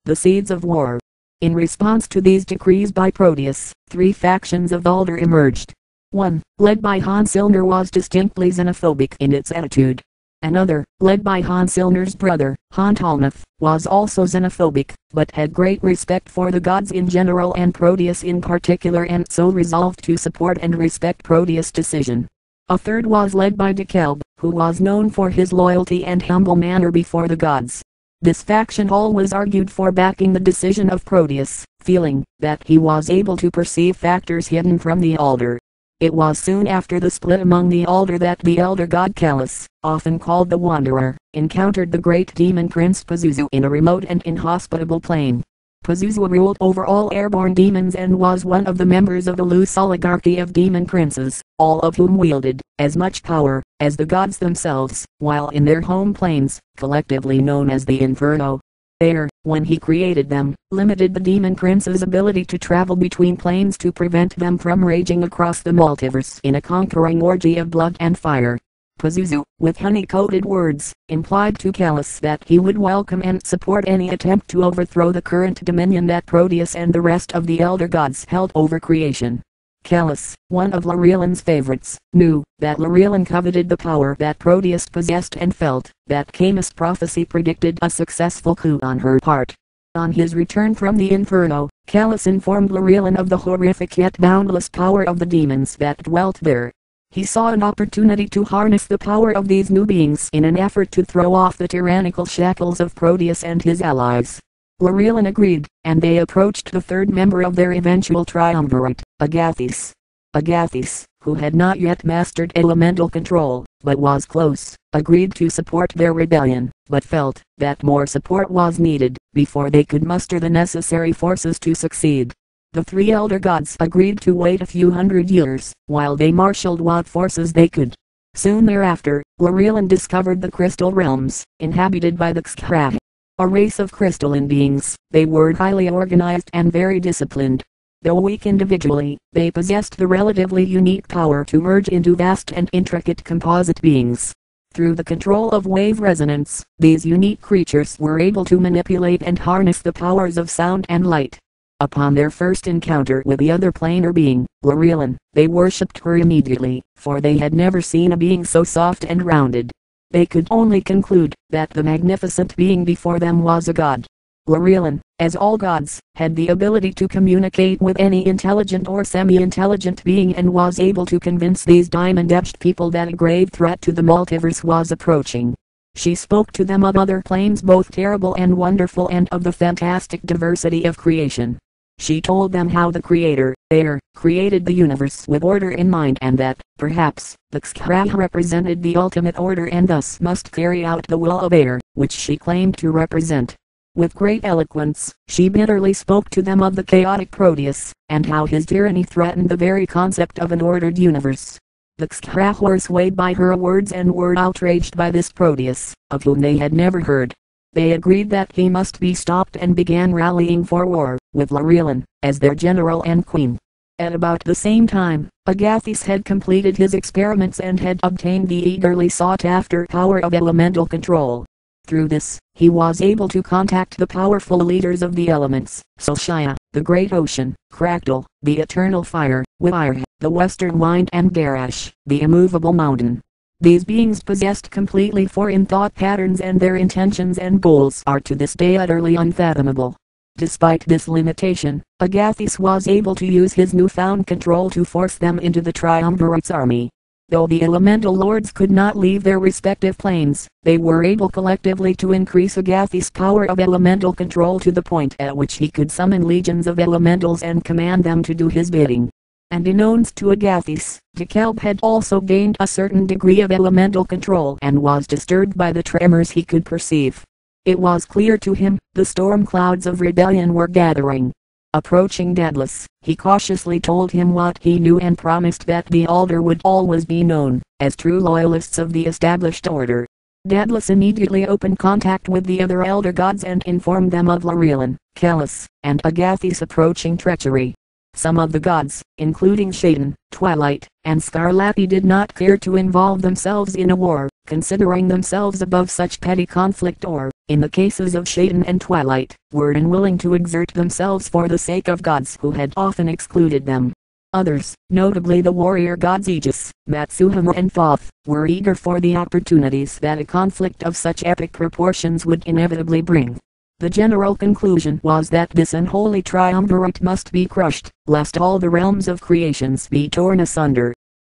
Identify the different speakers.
Speaker 1: the seeds of war. In response to these decrees by Proteus, three factions of Alder emerged. One, led by Honsilner, was distinctly xenophobic in its attitude. Another, led by Honsilner's brother, Hontalneth, was also xenophobic, but had great respect for the gods in general and Proteus in particular, and so resolved to support and respect Proteus' decision. A third was led by Decalb, who was known for his loyalty and humble manner before the gods. This faction always argued for backing the decision of Proteus, feeling that he was able to perceive factors hidden from the Alder. It was soon after the split among the Alder that the elder god Calus, often called the Wanderer, encountered the great demon prince Pazuzu in a remote and inhospitable plain. Pazuzu ruled over all airborne demons and was one of the members of the loose oligarchy of demon princes, all of whom wielded as much power as the gods themselves, while in their home planes, collectively known as the Inferno. Air, when he created them, limited the demon prince's ability to travel between planes to prevent them from raging across the multiverse in a conquering orgy of blood and fire. Pazuzu, with honey-coated words, implied to Calus that he would welcome and support any attempt to overthrow the current dominion that Proteus and the rest of the elder gods held over creation. Calus, one of Laurelian's favorites, knew that Laurelian coveted the power that Proteus possessed and felt that Camus' prophecy predicted a successful coup on her part. On his return from the Inferno, Calus informed Laurelian of the horrific yet boundless power of the demons that dwelt there. He saw an opportunity to harness the power of these new beings in an effort to throw off the tyrannical shackles of Proteus and his allies. Laurelian agreed, and they approached the third member of their eventual triumvirate, Agathis. Agathis, who had not yet mastered elemental control, but was close, agreed to support their rebellion, but felt that more support was needed before they could muster the necessary forces to succeed. The three elder gods agreed to wait a few hundred years, while they marshaled what forces they could. Soon thereafter, Laurelian discovered the crystal realms, inhabited by the Xhra. A race of crystalline beings, they were highly organized and very disciplined. Though weak individually, they possessed the relatively unique power to merge into vast and intricate composite beings. Through the control of wave resonance, these unique creatures were able to manipulate and harness the powers of sound and light. Upon their first encounter with the other planar being, Laurelian, they worshipped her immediately, for they had never seen a being so soft and rounded. They could only conclude that the magnificent being before them was a god. Laurelian, as all gods, had the ability to communicate with any intelligent or semi-intelligent being and was able to convince these diamond-edged people that a grave threat to the multiverse was approaching. She spoke to them of other planes both terrible and wonderful and of the fantastic diversity of creation. She told them how the Creator, Air, created the universe with order in mind and that, perhaps, the Xhra represented the ultimate order and thus must carry out the will of Air, which she claimed to represent. With great eloquence, she bitterly spoke to them of the chaotic Proteus, and how his tyranny threatened the very concept of an ordered universe. The Xhra were swayed by her words and were outraged by this Proteus, of whom they had never heard. They agreed that he must be stopped and began rallying for war, with Laurelian as their general and queen. At about the same time, Agathis had completed his experiments and had obtained the eagerly sought-after power of elemental control. Through this, he was able to contact the powerful leaders of the elements, Achaea, the great ocean, Kraktal, the eternal fire, Wire, the western wind, and Garash, the immovable mountain. These beings possessed completely foreign thought patterns and their intentions and goals are to this day utterly unfathomable. Despite this limitation, Agathis was able to use his newfound control to force them into the Triumvirate's army. Though the elemental lords could not leave their respective planes, they were able collectively to increase Agathis' power of elemental control to the point at which he could summon legions of elementals and command them to do his bidding. Unbeknownst to Agathis, Decalb had also gained a certain degree of elemental control and was disturbed by the tremors he could perceive. It was clear to him, the storm clouds of rebellion were gathering. Approaching Daedalus, he cautiously told him what he knew and promised that the Alder would always be known as true loyalists of the established order. Daedalus immediately opened contact with the other elder gods and informed them of Laurelian, Calus, and Agathis' approaching treachery. Some of the gods, including Shaitan, Twilight, and Scarlatti, did not care to involve themselves in a war, considering themselves above such petty conflict or, in the cases of Shaitan and Twilight, were unwilling to exert themselves for the sake of gods who had often excluded them. Others, notably the warrior gods Aegis, Matsuhama and Thoth, were eager for the opportunities that a conflict of such epic proportions would inevitably bring. The general conclusion was that this unholy triumvirate must be crushed, lest all the realms of creations be torn asunder.